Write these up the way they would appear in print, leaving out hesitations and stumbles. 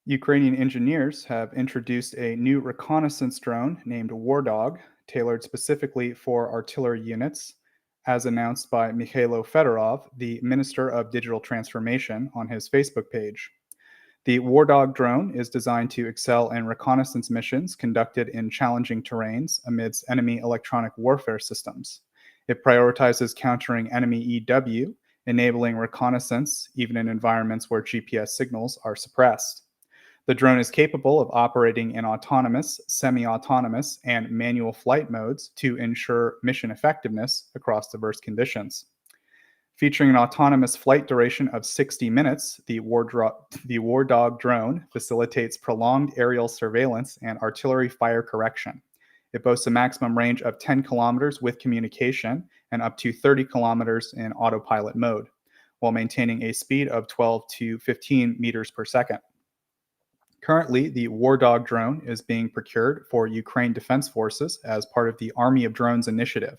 Ukrainian engineers have introduced a new reconnaissance drone named War Dog, tailored specifically for artillery units, as announced by Mikhailo Fedorov, the Minister of Digital Transformation, on his Facebook page. The War Dog drone is designed to excel in reconnaissance missions conducted in challenging terrains amidst enemy electronic warfare systems. It prioritizes countering enemy EW, enabling reconnaissance even in environments where GPS signals are suppressed. The drone is capable of operating in autonomous, semi autonomous, and manual flight modes to ensure mission effectiveness across diverse conditions. Featuring an autonomous flight duration of 60 minutes, the War Dog drone facilitates prolonged aerial surveillance and artillery fire correction. It boasts a maximum range of 10 kilometers with communication and up to 30 kilometers in autopilot mode, while maintaining a speed of 12 to 15 meters per second. Currently, the War Dog drone is being procured for Ukraine Defense Forces as part of the Army of Drones initiative.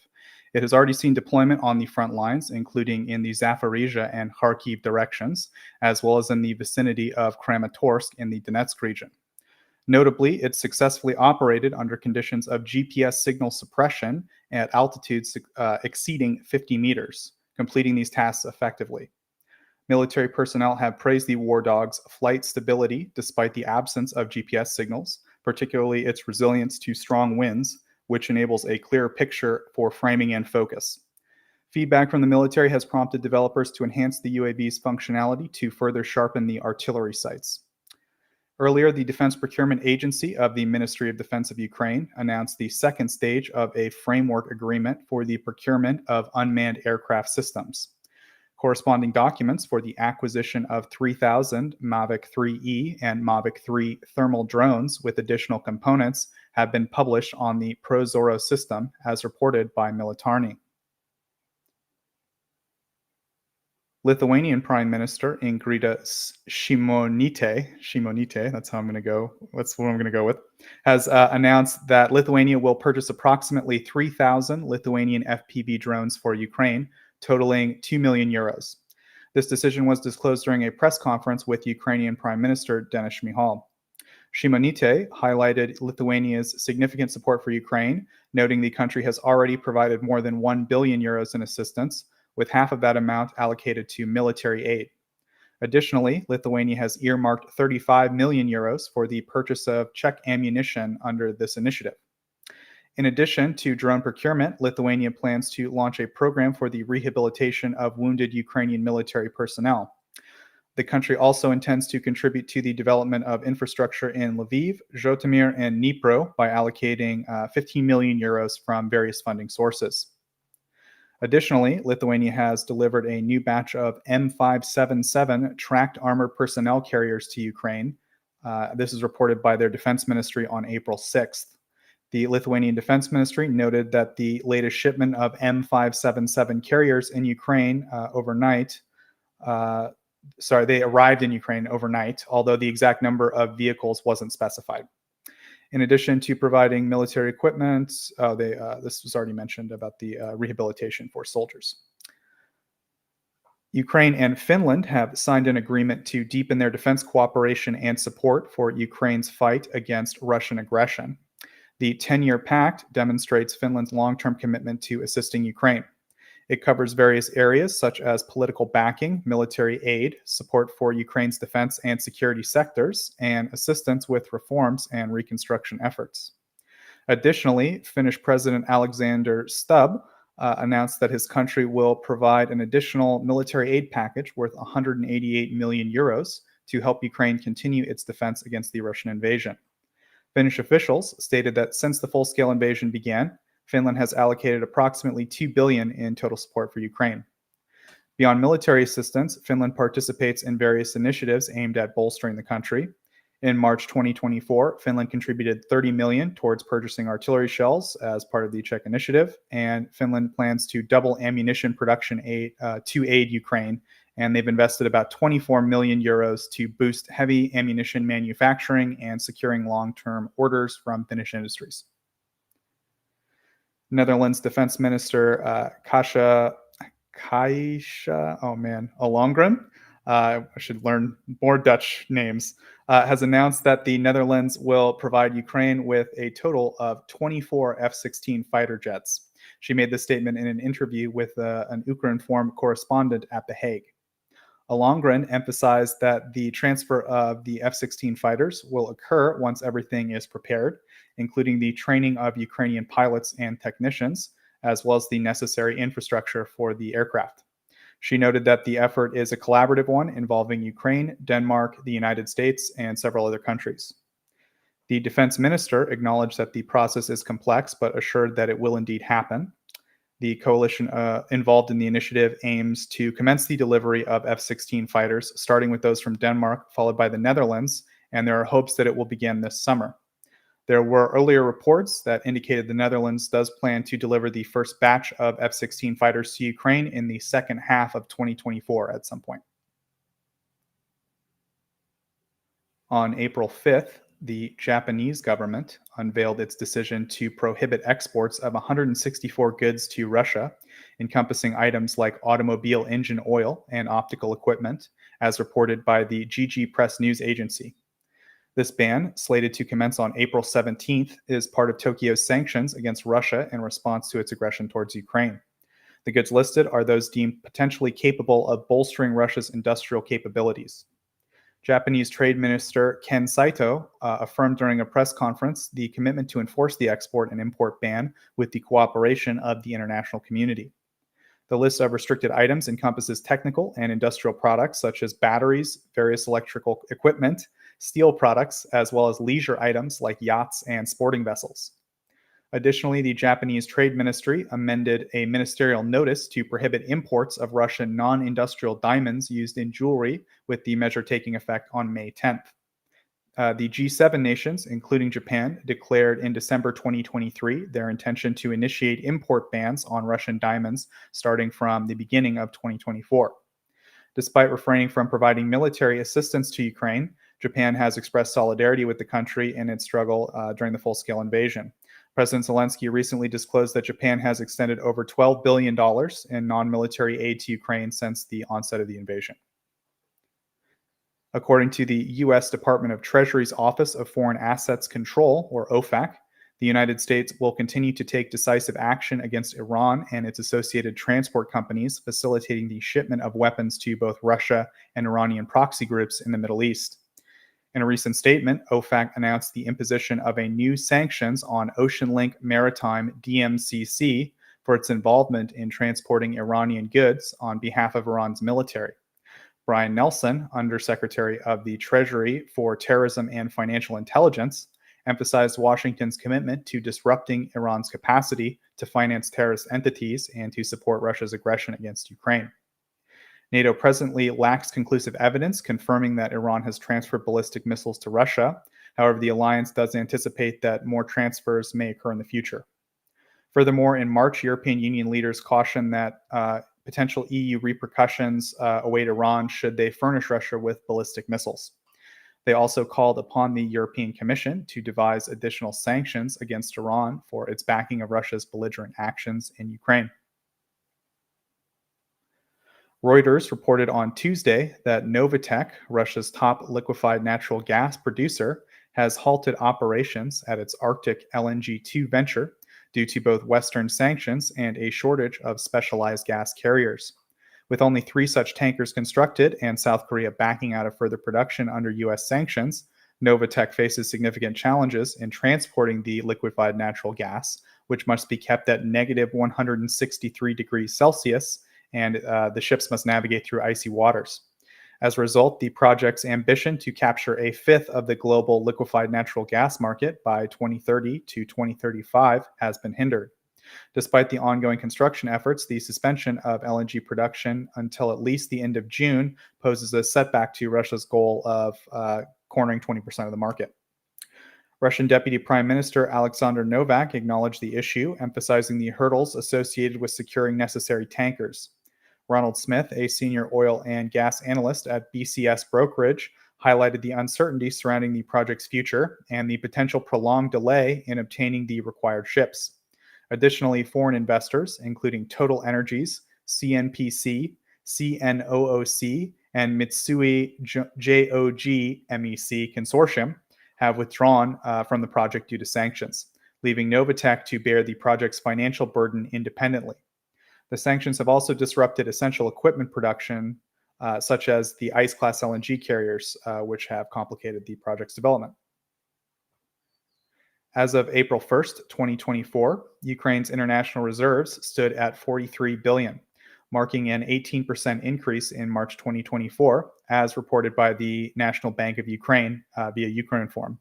It has already seen deployment on the front lines, including in the Zaporizhia and Kharkiv directions, as well as in the vicinity of Kramatorsk in the Donetsk region. Notably, it successfully operated under conditions of GPS signal suppression at altitudes exceeding 50 meters, completing these tasks effectively. Military personnel have praised the War Dog's flight stability despite the absence of GPS signals, particularly its resilience to strong winds, which enables a clearer picture for framing and focus. Feedback from the military has prompted developers to enhance the UAV's functionality to further sharpen the artillery sights. Earlier, the Defense Procurement Agency of the Ministry of Defense of Ukraine announced the second stage of a framework agreement for the procurement of unmanned aircraft systems. Corresponding documents for the acquisition of 3,000 Mavic 3E and Mavic 3 thermal drones with additional components have been published on the ProZorro system, as reported by Militarny. Lithuanian Prime Minister Ingrida Šimonytė, that's how I'm going to go. That's what I'm going to go with, has announced that Lithuania will purchase approximately 3,000 Lithuanian FPV drones for Ukraine, totaling 2 million euros. This decision was disclosed during a press conference with Ukrainian Prime Minister Denis Shmyhal. Šimonytė highlighted Lithuania's significant support for Ukraine, noting the country has already provided more than 1 billion euros in assistance, with half of that amount allocated to military aid. Additionally, Lithuania has earmarked 35 million euros for the purchase of Czech ammunition under this initiative. In addition to drone procurement, Lithuania plans to launch a program for the rehabilitation of wounded Ukrainian military personnel. The country also intends to contribute to the development of infrastructure in Lviv, Zhytomyr, and Dnipro by allocating 15 million euros from various funding sources. Additionally, Lithuania has delivered a new batch of M577 tracked armor personnel carriers to Ukraine. This is reported by their defense ministry on April 6th. The Lithuanian Defense Ministry noted that the latest shipment of M577 carriers in Ukraine they arrived in Ukraine overnight, although the exact number of vehicles wasn't specified. In addition to providing military equipment, this was already mentioned about the rehabilitation for soldiers. Ukraine and Finland have signed an agreement to deepen their defense cooperation and support for Ukraine's fight against Russian aggression. The 10-year pact demonstrates Finland's long-term commitment to assisting Ukraine. It covers various areas such as political backing, military aid, support for Ukraine's defense and security sectors, and assistance with reforms and reconstruction efforts. Additionally, Finnish President Alexander Stubb announced that his country will provide an additional military aid package worth 188 million euros to help Ukraine continue its defense against the Russian invasion. Finnish officials stated that since the full-scale invasion began, Finland has allocated approximately $2 billion in total support for Ukraine. Beyond military assistance, Finland participates in various initiatives aimed at bolstering the country. In March 2024, Finland contributed $30 million towards purchasing artillery shells as part of the Czech initiative, and Finland plans to double ammunition production to aid Ukraine, and they've invested about 24 million euros to boost heavy ammunition manufacturing and securing long-term orders from Finnish industries. Netherlands Defense Minister Kasia Ollongren I should learn more Dutch names, has announced that the Netherlands will provide Ukraine with a total of 24 F 16 fighter jets. She made this statement in an interview with an Ukrinform correspondent at The Hague. Alongren emphasized that the transfer of the F 16 fighters will occur once everything is prepared, including the training of Ukrainian pilots and technicians, as well as the necessary infrastructure for the aircraft. She noted that the effort is a collaborative one involving Ukraine, Denmark, the United States, and several other countries. The defense minister acknowledged that the process is complex, but assured that it will indeed happen. The coalition involved in the initiative aims to commence the delivery of F 16 fighters, starting with those from Denmark, followed by the Netherlands, and there are hopes that it will begin this summer. There were earlier reports that indicated the Netherlands does plan to deliver the first batch of F 16 fighters to Ukraine in the second half of 2024 at some point. On April 5th, the Japanese government unveiled its decision to prohibit exports of 164 goods to Russia, encompassing items like automobile engine oil and optical equipment, as reported by the GG Press News Agency. This ban, slated to commence on April 17th, is part of Tokyo's sanctions against Russia in response to its aggression towards Ukraine. The goods listed are those deemed potentially capable of bolstering Russia's industrial capabilities. Japanese Trade Minister Ken Saito affirmed during a press conference the commitment to enforce the export and import ban with the cooperation of the international community. The list of restricted items encompasses technical and industrial products such as batteries, various electrical equipment, steel products, as well as leisure items like yachts and sporting vessels. Additionally, the Japanese Trade Ministry amended a ministerial notice to prohibit imports of Russian non-industrial diamonds used in jewelry, with the measure taking effect on May 10th. The G7 nations, including Japan, declared in December 2023 their intention to initiate import bans on Russian diamonds starting from the beginning of 2024. Despite refraining from providing military assistance to Ukraine, Japan has expressed solidarity with the country in its struggle during the full-scale invasion. President Zelensky recently disclosed that Japan has extended over $12 billion in non-military aid to Ukraine since the onset of the invasion. According to the U.S. Department of Treasury's Office of Foreign Assets Control, or OFAC, the United States will continue to take decisive action against Iran and its associated transport companies facilitating the shipment of weapons to both Russia and Iranian proxy groups in the Middle East. In a recent statement, OFAC announced the imposition of a new sanctions on OceanLink Maritime DMCC for its involvement in transporting Iranian goods on behalf of Iran's military. Brian Nelson, Undersecretary of the Treasury for Terrorism and Financial Intelligence, emphasized Washington's commitment to disrupting Iran's capacity to finance terrorist entities and to support Russia's aggression against Ukraine. NATO presently lacks conclusive evidence confirming that Iran has transferred ballistic missiles to Russia. However, the alliance does anticipate that more transfers may occur in the future. Furthermore, in March, European Union leaders cautioned that potential EU repercussions await Iran should they furnish Russia with ballistic missiles. They also called upon the European Commission to devise additional sanctions against Iran for its backing of Russia's belligerent actions in Ukraine. Reuters reported on Tuesday that Novatek, Russia's top liquefied natural gas producer, has halted operations at its Arctic LNG 2 venture due to both Western sanctions and a shortage of specialized gas carriers. With only 3 such tankers constructed and South Korea backing out of further production under U.S. sanctions, Novatek faces significant challenges in transporting the liquefied natural gas, which must be kept at negative 163 degrees Celsius, and the ships must navigate through icy waters. As a result, the project's ambition to capture a fifth of the global liquefied natural gas market by 2030 to 2035 has been hindered. Despite the ongoing construction efforts, the suspension of LNG production until at least the end of June poses a setback to Russia's goal of cornering 20% of the market. Russian Deputy Prime Minister Alexander Novak acknowledged the issue, emphasizing the hurdles associated with securing necessary tankers. Ronald Smith, a senior oil and gas analyst at BCS Brokerage, highlighted the uncertainty surrounding the project's future and the potential prolonged delay in obtaining the required ships. Additionally, foreign investors, including Total Energies, CNPC, CNOOC, and Mitsui JOG MEC Consortium have withdrawn from the project due to sanctions, leaving Novatek to bear the project's financial burden independently. The sanctions have also disrupted essential equipment production, such as the ICE class LNG carriers, which have complicated the project's development. As of April 1st, 2024, Ukraine's international reserves stood at 43 billion, marking an 18% increase in March 2024, as reported by the National Bank of Ukraine via Ukrinform.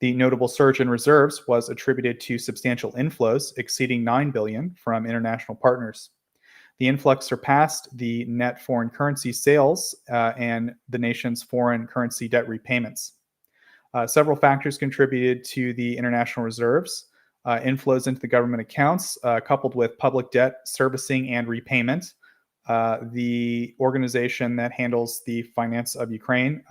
The notable surge in reserves was attributed to substantial inflows exceeding 9 billion from international partners. The influx surpassed the net foreign currency sales and the nation's foreign currency debt repayments. Several factors contributed to the international reserves. Inflows into the government accounts, coupled with public debt servicing and repayment. The organization that handles the finance of Ukraine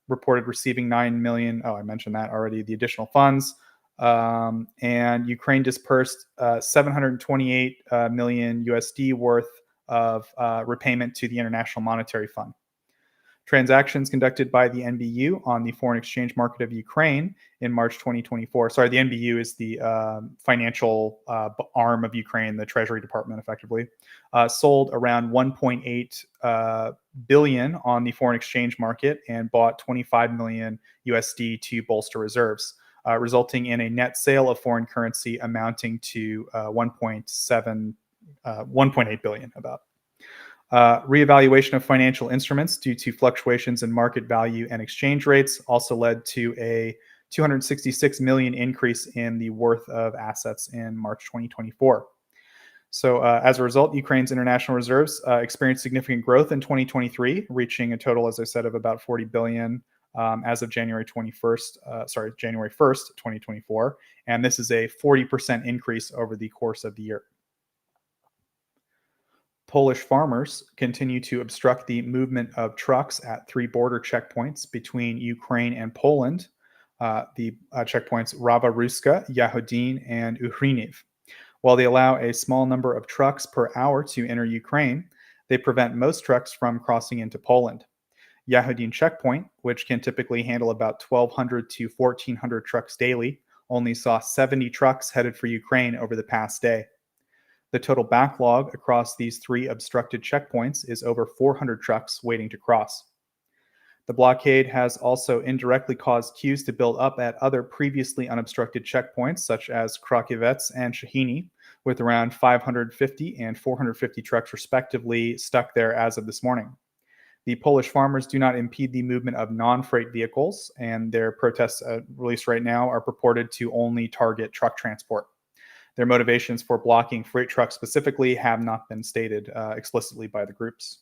reported receiving 9 million. Oh, I mentioned that already. The additional funds. And Ukraine dispersed 728 million USD worth of repayment to the International Monetary Fund. Transactions conducted by the NBU on the foreign exchange market of Ukraine in March 2024. Sorry, the NBU is the financial arm of Ukraine, the Treasury Department, effectively, sold around 1.8 billion on the foreign exchange market and bought 25 million USD to bolster reserves, resulting in a net sale of foreign currency amounting to 1.8 billion about. Reevaluation of financial instruments due to fluctuations in market value and exchange rates also led to a 266 million increase in the worth of assets in March 2024. So as a result, Ukraine's international reserves experienced significant growth in 2023, reaching a total, as I said, of about 40 billion as of January 1st, 2024. And this is a 40% increase over the course of the year. Polish farmers continue to obstruct the movement of trucks at 3 border checkpoints between Ukraine and Poland, the checkpoints Rawa Ruska, Yahodin, and Uhryniew. While they allow a small number of trucks per hour to enter Ukraine, they prevent most trucks from crossing into Poland. Yahodin checkpoint, which can typically handle about 1,200 to 1,400 trucks daily, only saw 70 trucks headed for Ukraine over the past day. The total backlog across these 3 obstructed checkpoints is over 400 trucks waiting to cross. The blockade has also indirectly caused queues to build up at other previously unobstructed checkpoints, such as Krakowec and Shahini, with around 550 and 450 trucks respectively stuck there as of this morning. The Polish farmers do not impede the movement of non-freight vehicles, and their protests released right now are purported to only target truck transport. Their motivations for blocking freight trucks specifically have not been stated explicitly by the groups.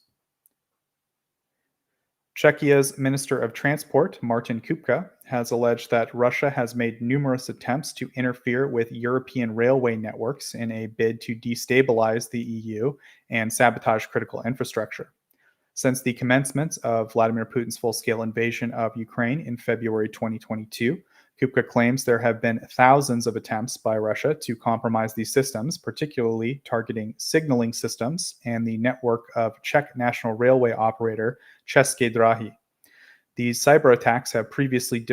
Czechia's Minister of Transport, Martin Kupka, has alleged that Russia has made numerous attempts to interfere with European railway networks in a bid to destabilize the EU and sabotage critical infrastructure. Since the commencement of Vladimir Putin's full-scale invasion of Ukraine in February 2022, Kupka claims there have been thousands of attempts by Russia to compromise these systems, particularly targeting signaling systems and the network of Czech national railway operator České dráhy. These cyber attacks have previously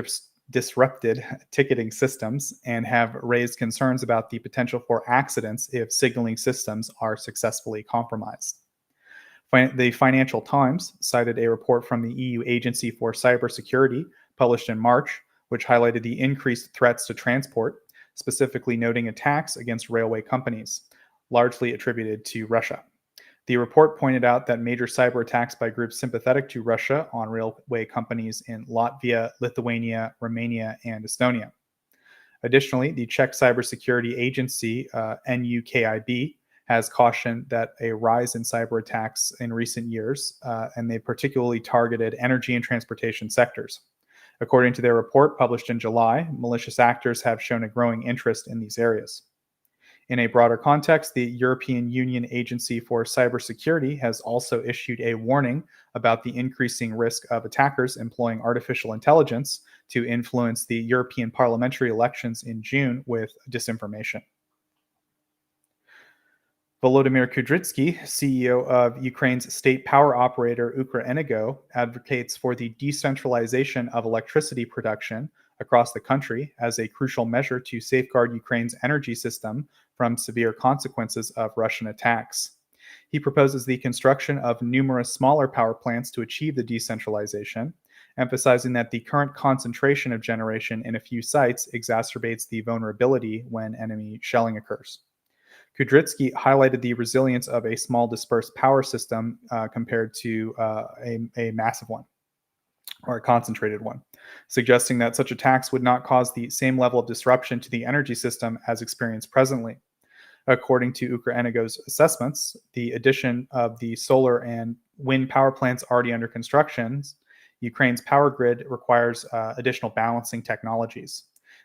disrupted ticketing systems and have raised concerns about the potential for accidents if signaling systems are successfully compromised. The Financial Times cited a report from the EU Agency for Cybersecurity published in March, which highlighted the increased threats to transport, specifically noting attacks against railway companies, largely attributed to Russia. The report pointed out that major cyber attacks by groups sympathetic to Russia on railway companies in Latvia, Lithuania, Romania, and Estonia. Additionally, the Czech cybersecurity agency, NUKIB, has cautioned that a rise in cyber attacks in recent years, and they particularly targeted energy and transportation sectors. According to their report published in July, malicious actors have shown a growing interest in these areas. In a broader context, the European Union Agency for Cybersecurity has also issued a warning about the increasing risk of attackers employing artificial intelligence to influence the European parliamentary elections in June with disinformation. Volodymyr Kudrytsky, CEO of Ukraine's state power operator Ukrenergo, advocates for the decentralization of electricity production across the country as a crucial measure to safeguard Ukraine's energy system from severe consequences of Russian attacks. He proposes the construction of numerous smaller power plants to achieve the decentralization, emphasizing that the current concentration of generation in a few sites exacerbates the vulnerability when enemy shelling occurs. Kudrytsky highlighted the resilience of a small dispersed power system compared to a massive one or a concentrated one, suggesting that such attacks would not cause the same level of disruption to the energy system as experienced presently. According to Ukrenergo's assessments, the addition of the solar and wind power plants already under construction, Ukraine's power grid requires additional balancing technologies.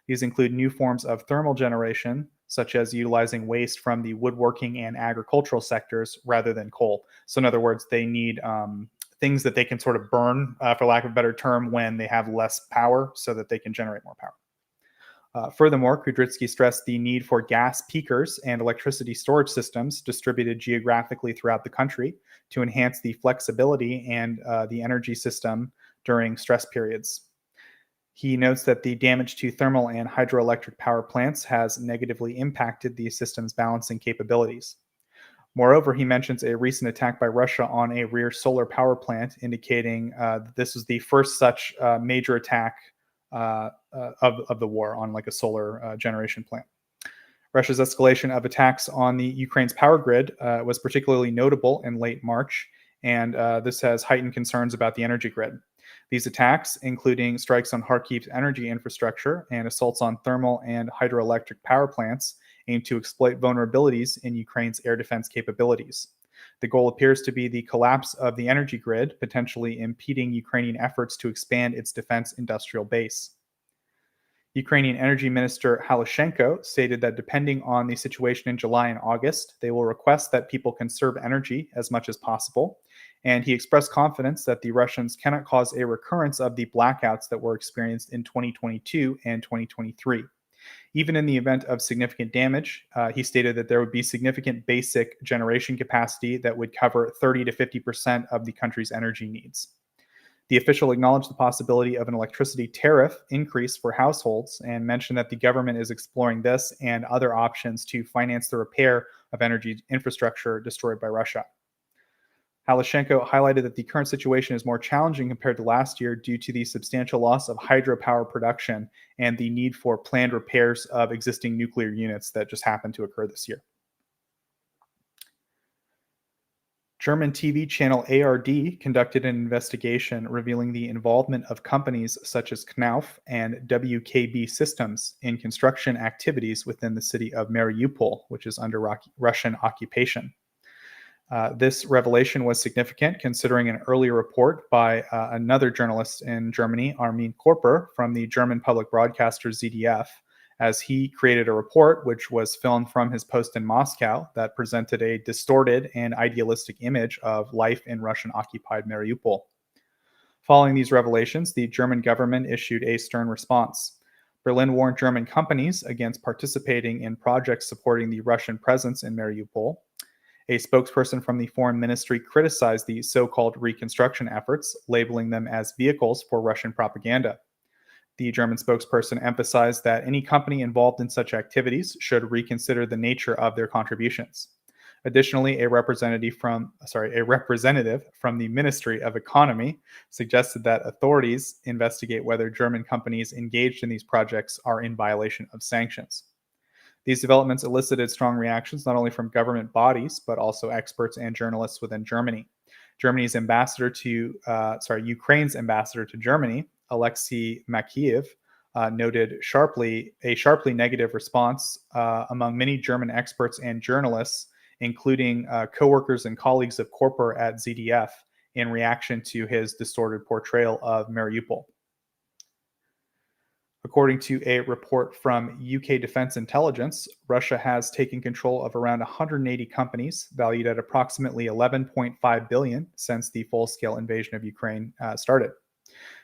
These include new forms of thermal generation, such as utilizing waste from the woodworking and agricultural sectors rather than coal. So, in other words, they need things that they can sort of burn, for lack of a better term, when they have less power so that they can generate more power. Furthermore, Kudrytsky stressed the need for gas peakers and electricity storage systems distributed geographically throughout the country to enhance the flexibility and the energy system during stress periods. He notes that the damage to thermal and hydroelectric power plants has negatively impacted the system's balancing capabilities. Moreover, he mentions a recent attack by Russia on a rear solar power plant, indicating that this was the first such major attack of the war on like a solar generation plant. Russia's escalation of attacks on the Ukraine's power grid was particularly notable in late March, and this has heightened concerns about the energy grid. These attacks, including strikes on Kharkiv's energy infrastructure and assaults on thermal and hydroelectric power plants, aim to exploit vulnerabilities in Ukraine's air defense capabilities. The goal appears to be the collapse of the energy grid, potentially impeding Ukrainian efforts to expand its defense industrial base. Ukrainian Energy Minister Halushenko stated that depending on the situation in July and August, they will request that people conserve energy as much as possible. And he expressed confidence that the Russians cannot cause a recurrence of the blackouts that were experienced in 2022 and 2023. Even in the event of significant damage, he stated that there would be significant basic generation capacity that would cover 30 to 50% of the country's energy needs. The official acknowledged the possibility of an electricity tariff increase for households and mentioned that the government is exploring this and other options to finance the repair of energy infrastructure destroyed by Russia. Halushenko highlighted that the current situation is more challenging compared to last year due to the substantial loss of hydropower production and the need for planned repairs of existing nuclear units that just happened to occur this year. German TV channel ARD conducted an investigation revealing the involvement of companies such as Knauf and WKB Systems in construction activities within the city of Mariupol, which is under Russian occupation. This revelation was significant considering an earlier report by another journalist in Germany, Armin Korper, from the German public broadcaster ZDF, as he created a report which was filmed from his post in Moscow that presented a distorted and idealistic image of life in Russian-occupied Mariupol. Following these revelations, the German government issued a stern response. Berlin warned German companies against participating in projects supporting the Russian presence in Mariupol. A spokesperson from the Foreign Ministry criticized the so-called reconstruction efforts, labeling them as vehicles for Russian propaganda. The German spokesperson emphasized that any company involved in such activities should reconsider the nature of their contributions. Additionally, a representative from the Ministry of Economy suggested that authorities investigate whether German companies engaged in these projects are in violation of sanctions. These developments elicited strong reactions not only from government bodies, but also experts and journalists within Germany. Ukraine's ambassador to Germany, Alexei Makiev, noted a sharply negative response among many German experts and journalists, including co-workers and colleagues of Korper at ZDF, in reaction to his distorted portrayal of Mariupol. According to a report from UK Defense Intelligence, Russia has taken control of around 180 companies valued at approximately $11.5 billion since the full-scale invasion of Ukraine started.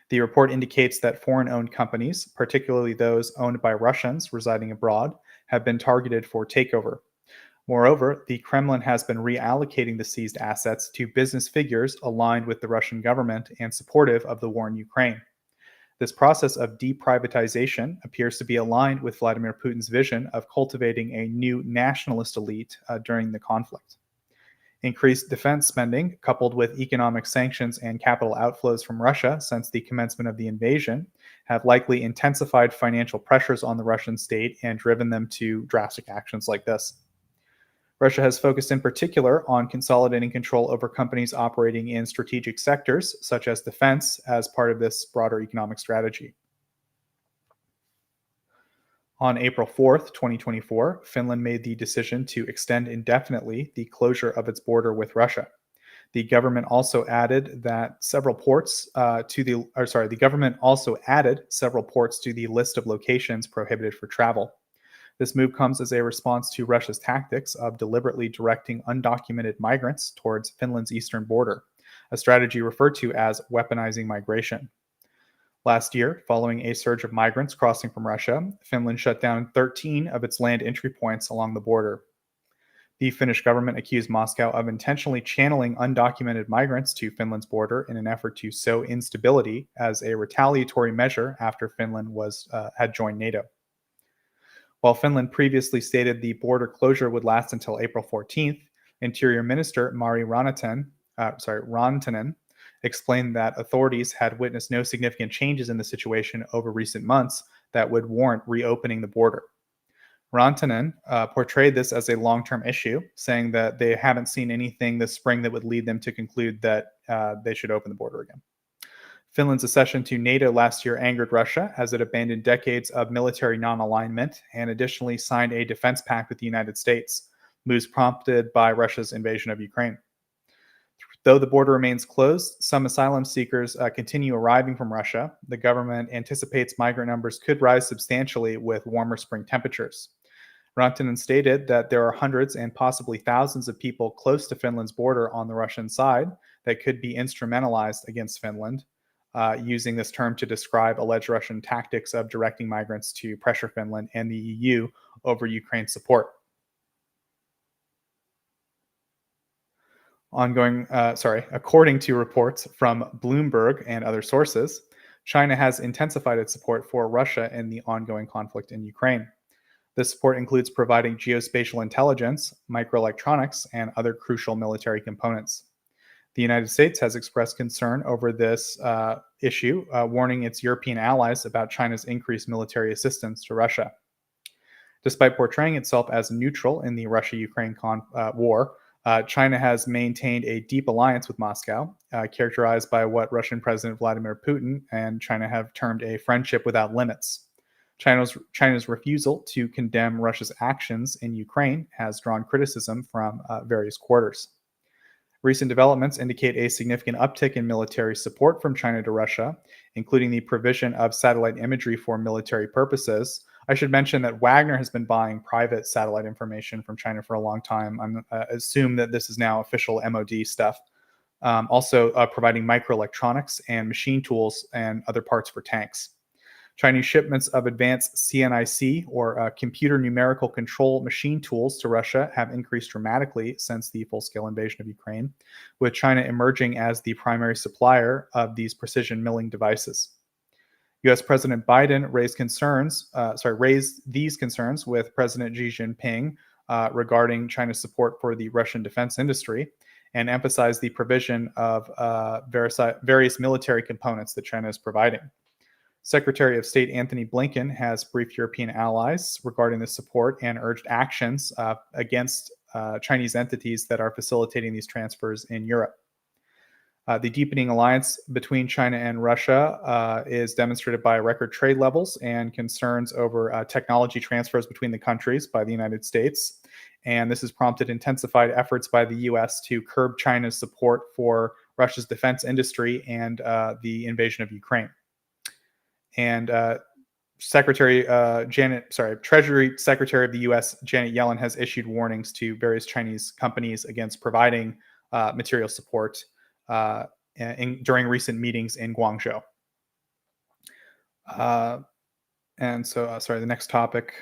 The report indicates that foreign-owned companies, particularly those owned by Russians residing abroad, have been targeted for takeover. Moreover, the Kremlin has been reallocating the seized assets to business figures aligned with the Russian government and supportive of the war in Ukraine. This process of deprivatization appears to be aligned with Vladimir Putin's vision of cultivating a new nationalist elite during the conflict. Increased defense spending, coupled with economic sanctions and capital outflows from Russia since the commencement of the invasion, have likely intensified financial pressures on the Russian state and driven them to drastic actions like this. Russia has focused in particular on consolidating control over companies operating in strategic sectors, such as defense, as part of this broader economic strategy. On April 4th, 2024, Finland made the decision to extend indefinitely the closure of its border with Russia. The government also added several ports to the list of locations prohibited for travel. This move comes as a response to Russia's tactics of deliberately directing undocumented migrants towards Finland's eastern border, a strategy referred to as weaponizing migration. Last year, following a surge of migrants crossing from Russia, Finland shut down 13 of its land entry points along the border. The Finnish government accused Moscow of intentionally channeling undocumented migrants to Finland's border in an effort to sow instability as a retaliatory measure after Finland had joined NATO. While Finland previously stated the border closure would last until April 14th, Interior Minister Mari Rantanen explained that authorities had witnessed no significant changes in the situation over recent months that would warrant reopening the border. Rantanen portrayed this as a long-term issue, saying that they haven't seen anything this spring that would lead them to conclude that they should open the border again. Finland's accession to NATO last year angered Russia as it abandoned decades of military non-alignment and additionally signed a defense pact with the United States, moves prompted by Russia's invasion of Ukraine. Though the border remains closed, some asylum seekers continue arriving from Russia. The government anticipates migrant numbers could rise substantially with warmer spring temperatures. Rantanen stated that there are hundreds and possibly thousands of people close to Finland's border on the Russian side that could be instrumentalized against Finland, using this term to describe alleged Russian tactics of directing migrants to pressure Finland and the EU over Ukraine's support. According to reports from Bloomberg and other sources, China has intensified its support for Russia in the ongoing conflict in Ukraine. This support includes providing geospatial intelligence, microelectronics, and other crucial military components. The United States has expressed concern over this issue, warning its European allies about China's increased military assistance to Russia. Despite portraying itself as neutral in the Russia-Ukraine war, China has maintained a deep alliance with Moscow, characterized by what Russian President Vladimir Putin and China have termed a friendship without limits. China's refusal to condemn Russia's actions in Ukraine has drawn criticism from various quarters. Recent developments indicate a significant uptick in military support from China to Russia, including the provision of satellite imagery for military purposes. I should mention that Wagner has been buying private satellite information from China for a long time. I assume that this is now official MOD stuff. Also providing microelectronics and machine tools and other parts for tanks. Chinese shipments of advanced CNIC, or computer numerical control machine tools, to Russia have increased dramatically since the full-scale invasion of Ukraine, with China emerging as the primary supplier of these precision milling devices. U.S. President Biden raised these concerns with President Xi Jinping regarding China's support for the Russian defense industry, and emphasized the provision of various military components that China is providing. Secretary of State Antony Blinken has briefed European allies regarding this support and urged actions against Chinese entities that are facilitating these transfers in Europe. The deepening alliance between China and Russia is demonstrated by record trade levels and concerns over technology transfers between the countries by the United States. And this has prompted intensified efforts by the U.S. to curb China's support for Russia's defense industry and the invasion of Ukraine. And Treasury Secretary of the U.S. Janet Yellen has issued warnings to various Chinese companies against providing material support during recent meetings in Guangzhou. And so, sorry, the next topic.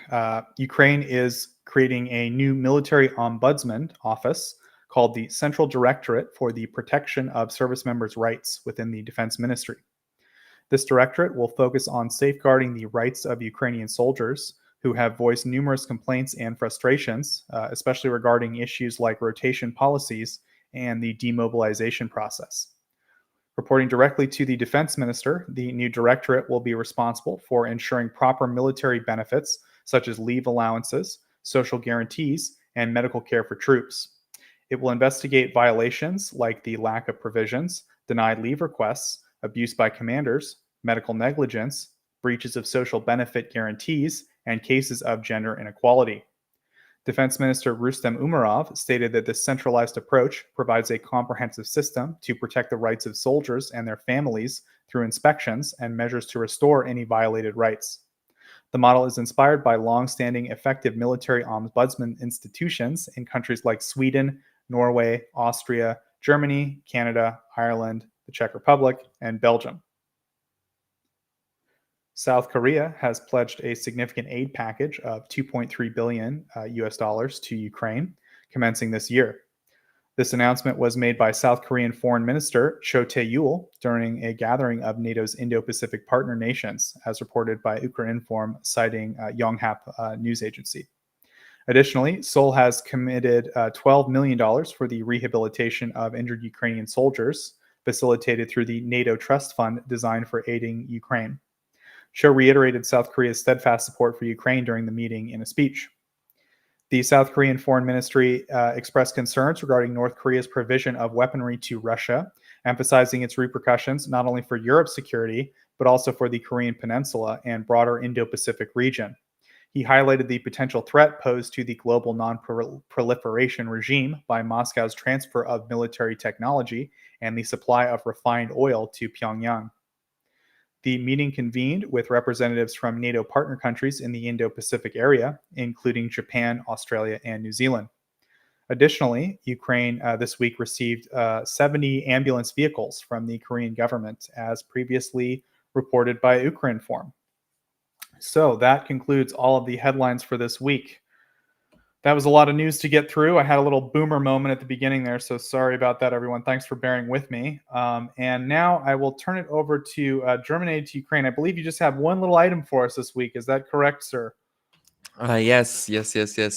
Ukraine is creating a new military ombudsman office called the Central Directorate for the Protection of Service Members' Rights within the Defense Ministry. This directorate will focus on safeguarding the rights of Ukrainian soldiers who have voiced numerous complaints and frustrations, especially regarding issues like rotation policies and the demobilization process. Reporting directly to the defense minister, the new directorate will be responsible for ensuring proper military benefits, such as leave allowances, social guarantees, and medical care for troops. It will investigate violations like the lack of provisions, denied leave requests, abuse by commanders, medical negligence, breaches of social benefit guarantees, and cases of gender inequality. Defense Minister Rustem Umerov stated that this centralized approach provides a comprehensive system to protect the rights of soldiers and their families through inspections and measures to restore any violated rights. The model is inspired by long-standing effective military ombudsman institutions in countries like Sweden, Norway, Austria, Germany, Canada, Ireland, the Czech Republic, and Belgium. South Korea has pledged a significant aid package of 2.3 billion US dollars to Ukraine, commencing this year. This announcement was made by South Korean Foreign Minister Cho Tae-yul during a gathering of NATO's Indo-Pacific partner nations, as reported by Ukrinform, citing Yonhap news agency. Additionally, Seoul has committed $12 million for the rehabilitation of injured Ukrainian soldiers, facilitated through the NATO Trust Fund designed for aiding Ukraine. Cho reiterated South Korea's steadfast support for Ukraine during the meeting in a speech. The South Korean Foreign Ministry expressed concerns regarding North Korea's provision of weaponry to Russia, emphasizing its repercussions not only for Europe's security, but also for the Korean Peninsula and broader Indo-Pacific region. He highlighted the potential threat posed to the global non-proliferation regime by Moscow's transfer of military technology and the supply of refined oil to Pyongyang. The meeting convened with representatives from NATO partner countries in the Indo-Pacific area, including Japan, Australia, and New Zealand. Additionally, Ukraine this week received 70 ambulance vehicles from the Korean government, as previously reported by Ukrinform. So that concludes all of the headlines for this week. That was a lot of news to get through. I had a little boomer moment at the beginning there, so sorry about that, everyone. Thanks for bearing with me. And now I will turn it over to Germinated to Ukraine. I believe you just have one little item for us this week. Is that correct, sir? Yes.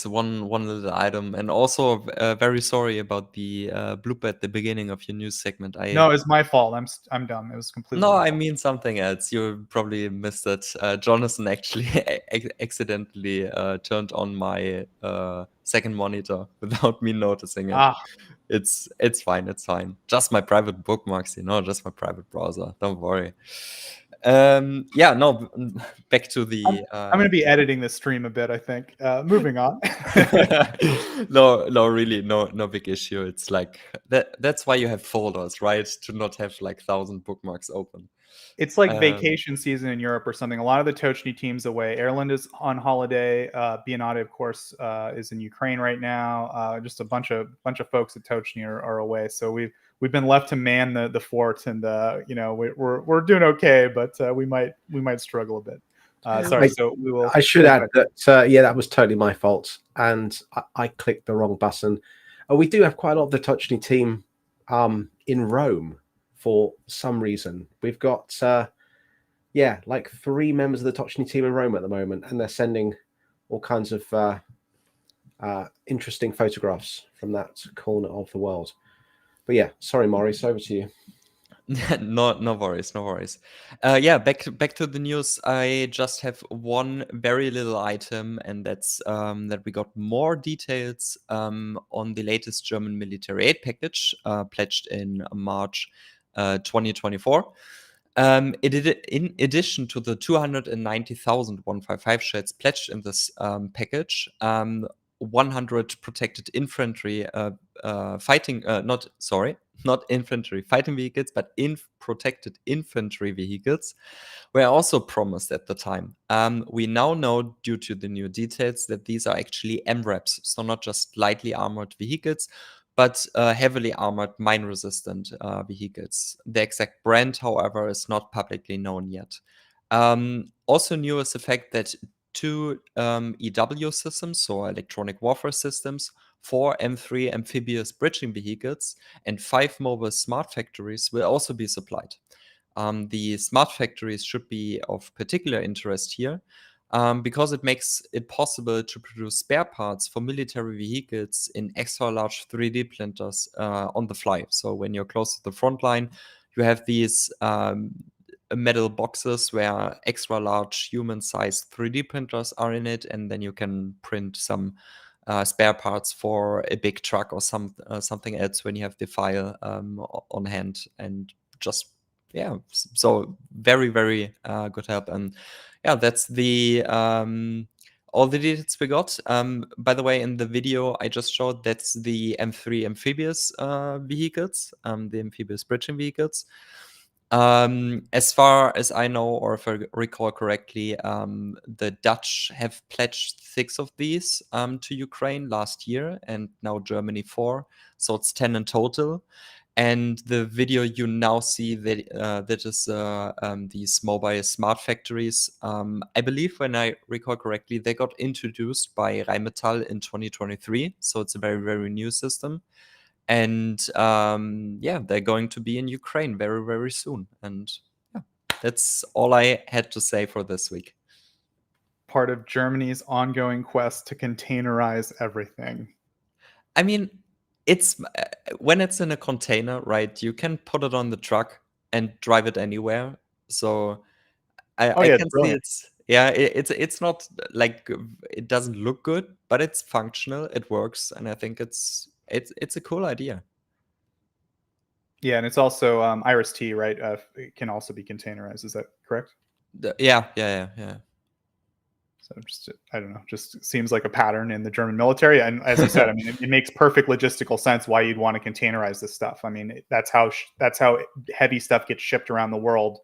One little item, and also very sorry about the blooper at the beginning of your news segment. No, it's my fault. I'm dumb. It was completely No, my I fault. mean something else. You probably missed it. Jonathan actually accidentally turned on my second monitor without me noticing it. Ah, It's fine. It's fine. Just my private bookmarks, just my private browser. Don't worry. Yeah. No. Back to I'm, the. I'm going to be editing this stream a bit, I think. Moving on. No, really, no big issue. It's like that. That's why you have folders, right? To not have like 1,000 bookmarks open. It's like Um, vacation season in Europe or something. A lot of the Tochnyi teams away. Ireland is on holiday. Biennale, of course, is in Ukraine right now. Just a bunch of folks at Tochnyi are away. So we've been left to man the fort, and we're doing okay, but we might struggle a bit. Sorry. So we will. I should Oh, add that that was totally my fault, and I clicked the wrong button. We do have quite a lot of the Tochnyi team in Rome for some reason. We've got like 3 members of the Tochnyi team in Rome at the moment, and they're sending all kinds of interesting photographs from that corner of the world. But yeah, sorry, Maurice, over to you. no worries. Yeah, back to the news. I just have one very little item, and that's that we got more details on the latest German military aid package pledged in March 2024. In addition to the 290,000 155 shells pledged in this package, 100 protected infantry not infantry fighting vehicles, but protected infantry vehicles were also promised at the time. We now know, due to the new details, that these are actually MRAPs, so not just lightly armored vehicles, but heavily armored mine-resistant vehicles. The exact brand, however, is not publicly known yet. Also new is the fact that 2 EW systems, so electronic warfare systems, 4 M3 amphibious bridging vehicles, and 5 mobile smart factories will also be supplied. The smart factories should be of particular interest here because it makes it possible to produce spare parts for military vehicles in extra large 3D printers on the fly. So when you're close to the front line, you have these metal boxes where extra large human-sized 3D printers are in it, and then you can print some spare parts for a big truck or something else when you have the file on hand. And just so very very good help. And yeah, that's the all the details we got. By the way, in the video I just showed, that's the M3 amphibious vehicles, the amphibious bridging vehicles. As far as I know, or if I recall correctly, the Dutch have pledged 6 of these to Ukraine last year, and now Germany 4, so it's 10 in total. And the video you now see that is these mobile smart factories. I believe, when I recall correctly, they got introduced by Rheinmetall in 2023, so it's a very very new system. And they're going to be in Ukraine very very soon. And yeah, that's all I had to say for this week. Part of Germany's ongoing quest to containerize everything. I mean, it's when it's in a container, right? You can put it on the truck and drive it anywhere. So Oh I yeah, can it's see brilliant. it's not like it doesn't look good, but it's functional, it works, and I think it's a cool idea. Yeah, and it's also Iris-T, right? It can also be containerized. Is that correct? Yeah. So just, I don't know, just seems like a pattern in the German military. And as you said, I mean, it makes perfect logistical sense why you'd want to containerize this stuff. I mean, that's how heavy stuff gets shipped around the world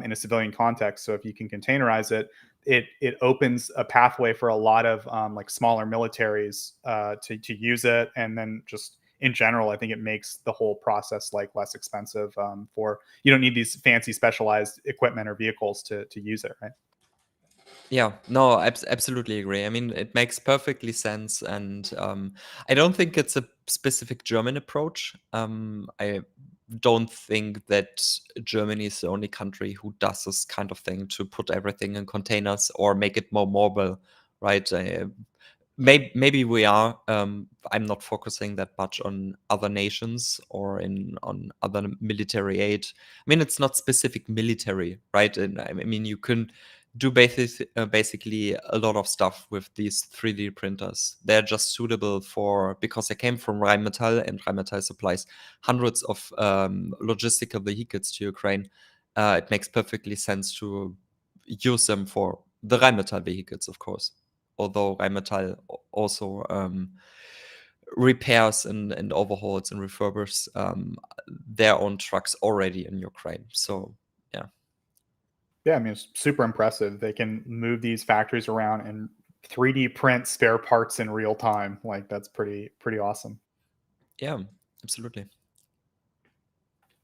in a civilian context. So if you can containerize it, it opens a pathway for a lot of like smaller militaries to use it. And then just in general, I think it makes the whole process like less expensive for, you don't need these fancy specialized equipment or vehicles to use it, right? Yeah, no, absolutely agree. I mean, it makes perfectly sense, and I don't think it's a specific German approach. I don't think that Germany is the only country who does this kind of thing, to put everything in containers or make it more mobile, right? Maybe we are. I'm not focusing that much on other nations or on other military aid. I mean, it's not specific military, right? And I mean, you can do basically a lot of stuff with these 3D printers. They're just suitable because they came from Rheinmetall, and Rheinmetall supplies hundreds of logistical vehicles to Ukraine. It makes perfectly sense to use them for the Rheinmetall vehicles, of course. Although Rheinmetall also repairs and overhauls and refurbishes their own trucks already in Ukraine. So yeah. Yeah, I mean, it's super impressive. They can move these factories around and 3D print spare parts in real time. Like that's pretty awesome. Yeah, absolutely.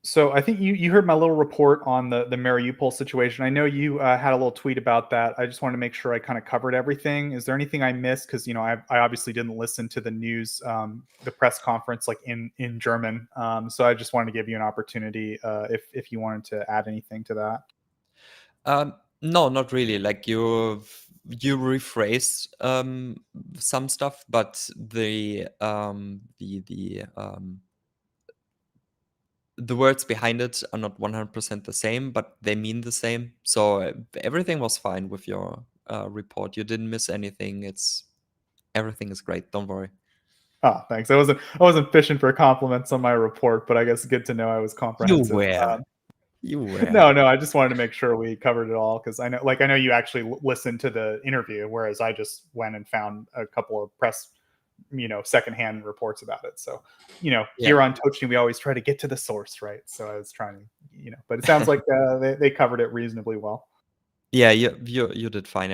So I think you heard my little report on the Mariupol situation. I know you had a little tweet about that. I just wanted to make sure I kind of covered everything. Is there anything I missed? Because I obviously didn't listen to the news, the press conference, like in German. So I just wanted to give you an opportunity if you wanted to add anything to that. No, not really. Like you rephrased some stuff, but the words behind it are not 100% the same, but they mean the same. So everything was fine with your report. You didn't miss anything. Everything is great. Don't worry. Oh, thanks. I wasn't fishing for compliments on my report, but I guess good to know I was You comprehensive. were. You were. No, I just wanted to make sure we covered it all because I know you actually listened to the interview, whereas I just went and found a couple of press, secondhand reports about it. So, Yeah. here on Tochnyi, we always try to get to the source, right? So I was trying to, but it sounds like they covered it reasonably well. Yeah, you did fine.